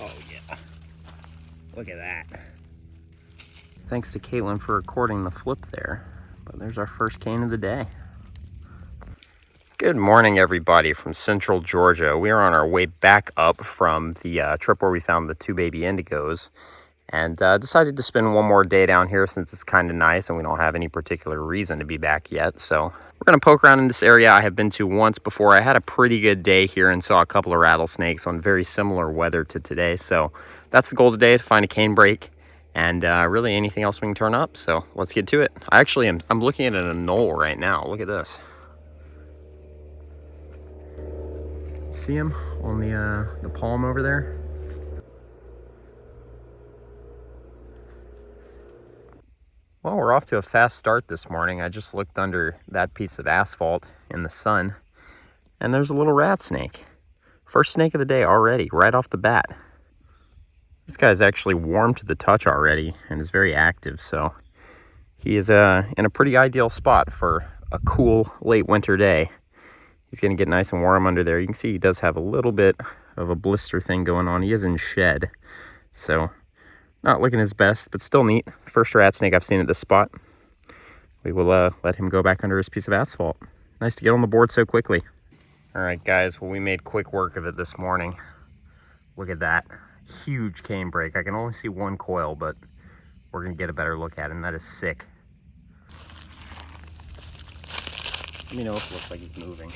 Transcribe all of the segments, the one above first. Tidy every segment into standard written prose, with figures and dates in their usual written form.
Oh yeah, look at that. Thanks to Caitlin for recording the flip there. But there's our first cane of the day. Good morning, everybody from Central Georgia. We are on our way back up from the trip where we found the 2 baby indigos, and decided to spend one more day down here since it's kind of nice and we don't have any particular reason to be back yet. So we're going to poke around in this area I have been to once before. I had a pretty good day here and saw a couple of rattlesnakes on very similar weather to today. So that's the goal today, to find a canebrake and really anything else we can turn up. So let's get to it. I'm looking at a knoll right now. Look at this. See him on the palm over there? Well, we're off to a fast start this morning. I just looked under that piece of asphalt in the sun, and there's a little rat snake. First snake of the day already, right off the bat. This guy's actually warm to the touch already and is very active, so he is in a pretty ideal spot for a cool late winter day. He's gonna get nice and warm under there. You can see he does have a little bit of a blister thing going on. He is in shed, so not looking his best, but still neat. First rat snake I've seen at this spot. We will let him go back under his piece of asphalt. Nice to get on the board so quickly. All right, guys, well, we made quick work of it this morning. Look at that, huge canebrake. I can only see one coil, but we're gonna get a better look at him. That is sick. Let me know if it looks like he's moving.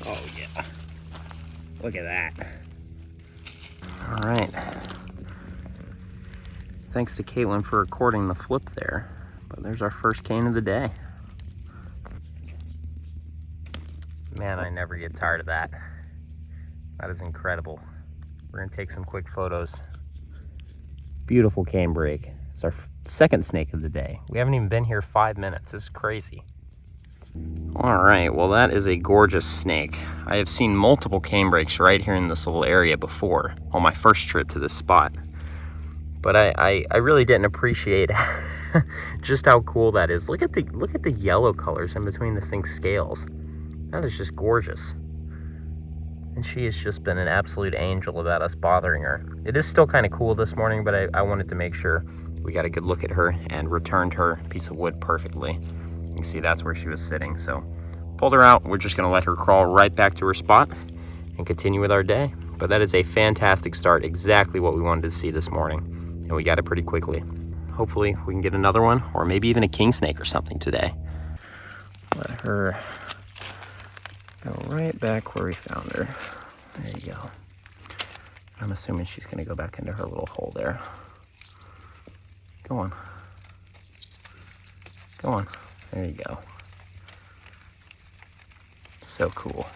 Oh yeah, look at that. All right. Thanks to Caitlin for recording the flip there. But there's our first cane of the day. Man, I never get tired of that. That is incredible. We're gonna take some quick photos. Beautiful canebrake. It's our second snake of the day. We haven't even been here 5 minutes. This is crazy. All right, well, that is a gorgeous snake. I have seen multiple canebrakes right here in this little area before on my first trip to this spot. But I really didn't appreciate just how cool that is. Look at the yellow colors in between this thing's scales. That is just gorgeous. And she has just been an absolute angel about us bothering her. It is still kind of cool this morning, but I wanted to make sure we got a good look at her and returned her piece of wood perfectly. You can see that's where she was sitting, so pulled her out. We're just gonna let her crawl right back to her spot and continue with our day. But that is a fantastic start, exactly what we wanted to see this morning, and we got it pretty quickly. Hopefully we can get another one, or maybe even a king snake or something today. Let her go right back where we found her. There you go. I'm assuming she's gonna go back into her little hole there. Go on. Go on. There you go. So cool.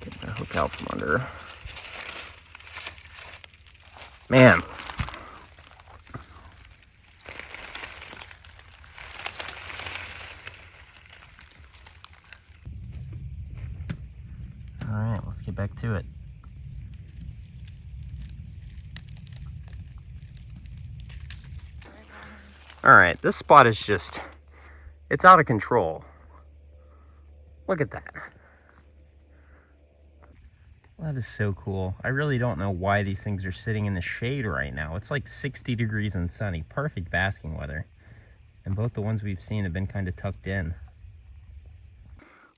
Get the hook out from under her. Man. All right, let's get back to it. All right, this spot is just, it's out of control. Look at that. That is so cool. I really don't know why these things are sitting in the shade right now. It's like 60 degrees and sunny, perfect basking weather. And both the ones we've seen have been kind of tucked in.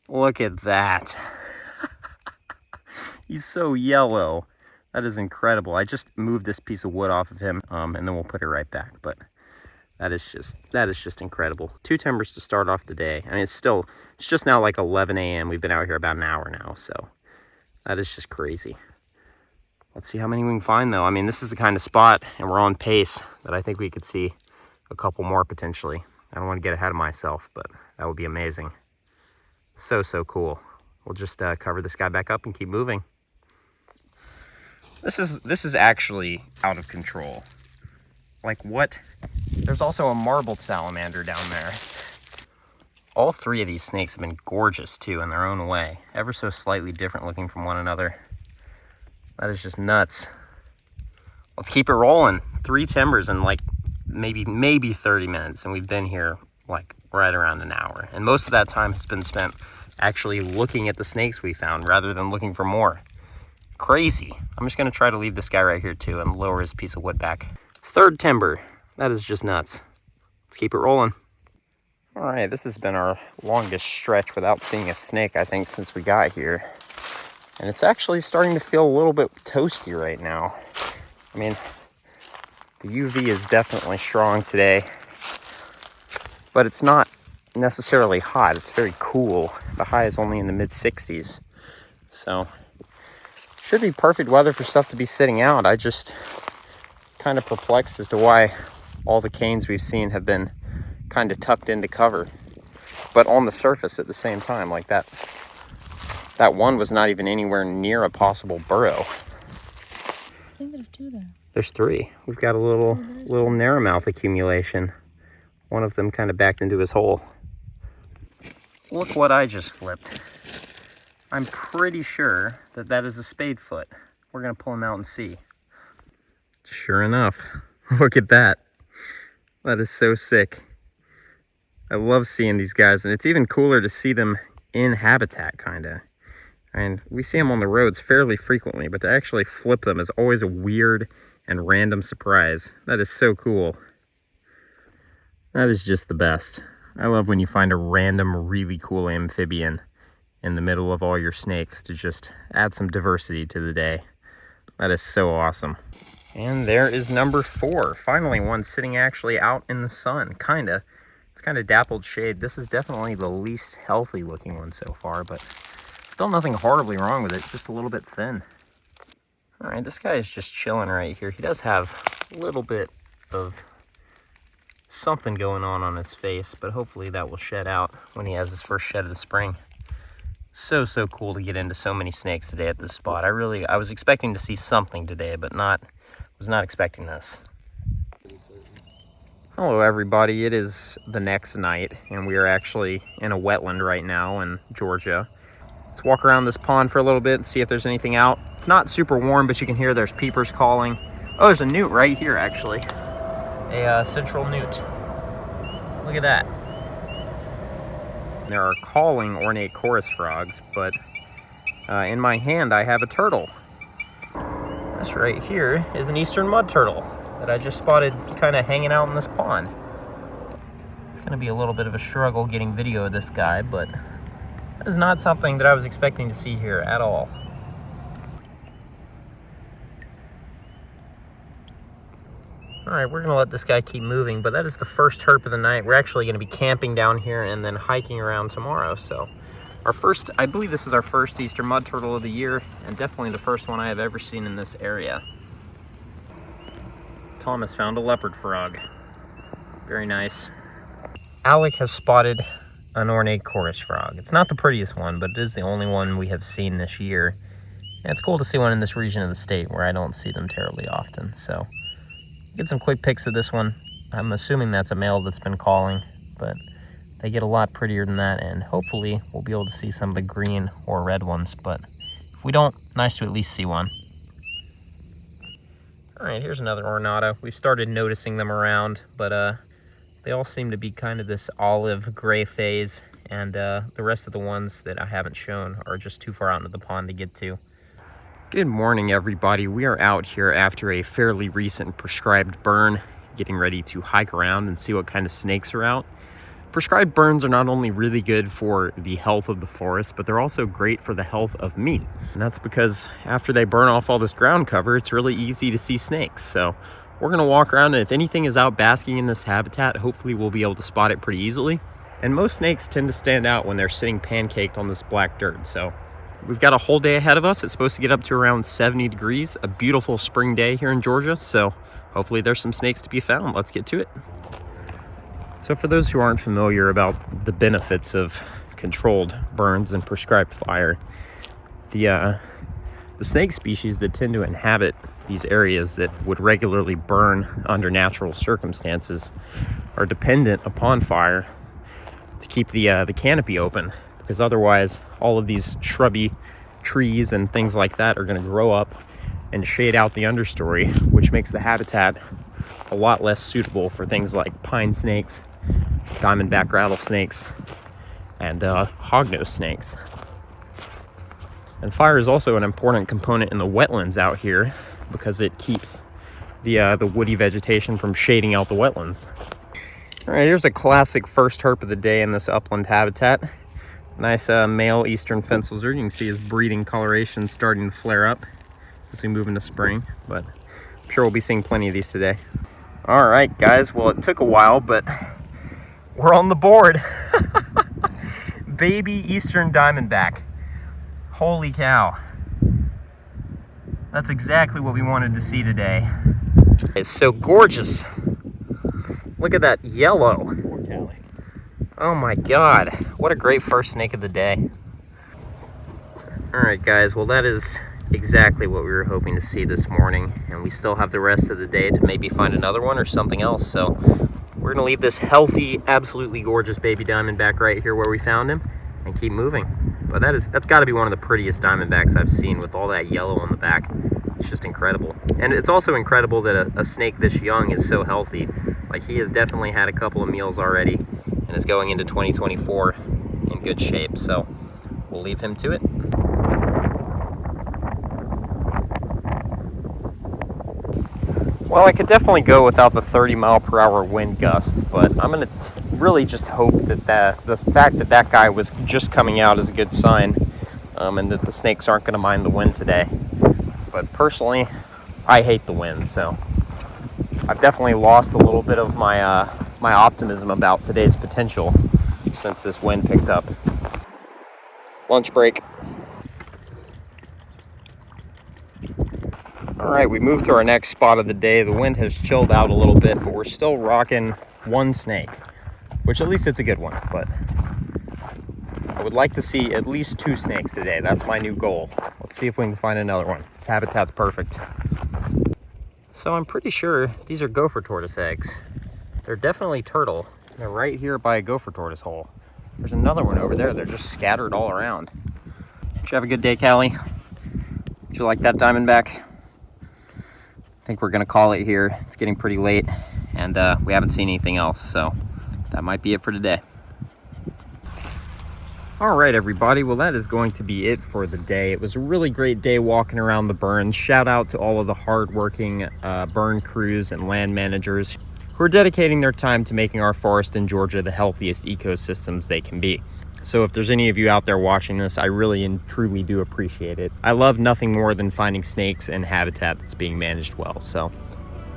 Look at that. He's so yellow. That is incredible. I just moved this piece of wood off of him, and then we'll put it right back. But that is just incredible. 2 timbers to start off the day. I mean, it's just now like 11 a.m. We've been out here about an hour now, so that is just crazy. Let's see how many we can find, though. I mean, this is the kind of spot, and we're on pace, that I think we could see a couple more potentially. I don't want to get ahead of myself, but that would be amazing. So cool. We'll just cover this guy back up and keep moving. This is actually out of control. Like, what? There's also a marbled salamander down there. All 3 of these snakes have been gorgeous too in their own way. Ever so slightly different looking from one another. That is just nuts. Let's keep it rolling. 3 timbers in like maybe 30 minutes, and we've been here like right around an hour. And most of that time has been spent actually looking at the snakes we found rather than looking for more. Crazy. I'm just going to try to leave this guy right here too and lower his piece of wood back. Third timber. That is just nuts. Let's keep it rolling. All right, this has been our longest stretch without seeing a snake, I think, since we got here. And it's actually starting to feel a little bit toasty right now. I mean, the UV is definitely strong today, but it's not necessarily hot. It's very cool. The high is only in the mid-60s. So, should be perfect weather for stuff to be sitting out. I just kind of perplexed as to why all the canes we've seen have been kind of tucked into cover, but on the surface at the same time. Like that one was not even anywhere near a possible burrow. I think there's 2 there. There's 3. We've got a little narrowmouth accumulation. One of them kind of backed into his hole. Look what I just flipped. I'm pretty sure that is a spadefoot. We're gonna pull him out and see. Sure enough, look at that. That is so sick. I love seeing these guys, and it's even cooler to see them in habitat, kinda. And we see them on the roads fairly frequently, but to actually flip them is always a weird and random surprise. That is so cool. That is just the best. I love when you find a random, really cool amphibian in the middle of all your snakes to just add some diversity to the day. That is so awesome. And there is number 4. Finally, one sitting actually out in the sun, kinda. It's kind of dappled shade. This is definitely the least healthy looking one so far, but still nothing horribly wrong with it, just a little bit thin. All right, this guy is just chilling right here. He does have a little bit of something going on his face, but hopefully that will shed out when he has his first shed of the spring. So cool to get into so many snakes today at this spot. I was expecting to see something today, but was not expecting this. Hello everybody, it is the next night and we are actually in a wetland right now in Georgia. Let's walk around this pond for a little bit and see if there's anything out. It's not super warm, but you can hear there's peepers calling. Oh, there's a newt right here actually. A central newt. Look at that. There are calling ornate chorus frogs, but in my hand I have a turtle. This right here is an eastern mud turtle that I just spotted kind of hanging out in this pond. It's going to be a little bit of a struggle getting video of this guy, but that is not something that I was expecting to see here at all. Alright, we're going to let this guy keep moving, but that is the first herp of the night. We're actually going to be camping down here and then hiking around tomorrow. So I believe this is our first eastern mud turtle of the year, and definitely the first one I have ever seen in this area. Thomas found a leopard frog. Very nice. Alec has spotted an ornate chorus frog. It's not the prettiest one, but it is the only one we have seen this year. And it's cool to see one in this region of the state where I don't see them terribly often. So get some quick pics of this one. I'm assuming that's a male that's been calling, but they get a lot prettier than that, and hopefully we'll be able to see some of the green or red ones, but if we don't, nice to at least see one. All right, here's another ornata. We've started noticing them around, but they all seem to be kind of this olive gray phase, and the rest of the ones that I haven't shown are just too far out into the pond to get to. Good morning, everybody. We are out here after a fairly recent prescribed burn, getting ready to hike around and see what kind of snakes are out. Prescribed burns are not only really good for the health of the forest, but they're also great for the health of me. And that's because after they burn off all this ground cover, it's really easy to see snakes. So we're gonna walk around, and if anything is out basking in this habitat, hopefully we'll be able to spot it pretty easily. And most snakes tend to stand out when they're sitting pancaked on this black dirt. So we've got a whole day ahead of us. It's supposed to get up to around 70 degrees, a beautiful spring day here in Georgia. So hopefully there's some snakes to be found. Let's get to it. So for those who aren't familiar about the benefits of controlled burns and prescribed fire, the snake species that tend to inhabit these areas that would regularly burn under natural circumstances are dependent upon fire to keep the canopy open, because otherwise all of these shrubby trees and things like that are going to grow up and shade out the understory, which makes the habitat a lot less suitable for things like pine snakes, diamondback rattlesnakes, and hognose snakes. And fire is also an important component in the wetlands out here because it keeps the woody vegetation from shading out the wetlands. All right, here's a classic first herp of the day in this upland habitat. Nice male eastern Fencil lizard. You can see his breeding coloration starting to flare up as we move into spring, but I'm sure we'll be seeing plenty of these today. All right, guys, well, it took a while, but we're on the board. Baby eastern Diamondback. Holy cow. That's exactly what we wanted to see today. It's so gorgeous. Look at that yellow. Oh my God. What a great first snake of the day. All right, guys. Well, that is exactly what we were hoping to see this morning. And we still have the rest of the day to maybe find another one or something else. So we're going to leave this healthy, absolutely gorgeous baby Diamondback right here where we found him and keep moving. But that's got to be one of the prettiest Diamondbacks I've seen with all that yellow on the back. It's just incredible. And it's also incredible that a snake this young is so healthy. Like, he has definitely had a couple of meals already and is going into 2024 in good shape. So we'll leave him to it. Well, I could definitely go without the 30-mile-per-hour wind gusts, but I'm going to really just hope that the fact that that guy was just coming out is a good sign, and that the snakes aren't going to mind the wind today. But personally, I hate the wind, so I've definitely lost a little bit of my my optimism about today's potential since this wind picked up. Lunch break. All right, we moved to our next spot of the day. The wind has chilled out a little bit, but we're still rocking one snake, which at least it's a good one. But I would like to see at least 2 snakes today. That's my new goal. Let's see if we can find another one. This habitat's perfect. So I'm pretty sure these are gopher tortoise eggs. They're definitely turtle. They're right here by a gopher tortoise hole. There's another one over there. They're just scattered all around. Did you have a good day, Callie? Did you like that Diamondback? I think we're gonna call it here. It's getting pretty late and we haven't seen anything else, so that might be it for today. All right, everybody, well, that is going to be it for the day. It was a really great day walking around the burn. Shout out to all of the hardworking burn crews and land managers who are dedicating their time to making our forest in Georgia the healthiest ecosystems they can be. So if there's any of you out there watching this, I really and truly do appreciate it. I love nothing more than finding snakes in habitat that's being managed well. So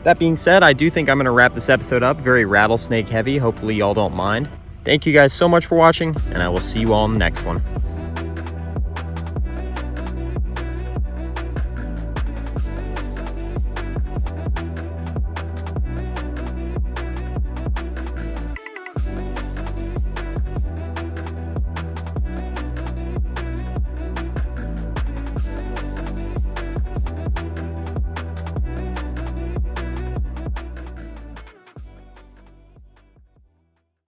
that being said, I do think I'm gonna wrap this episode up. Very rattlesnake heavy. Hopefully y'all don't mind. Thank you guys so much for watching, and I will see you all in the next one.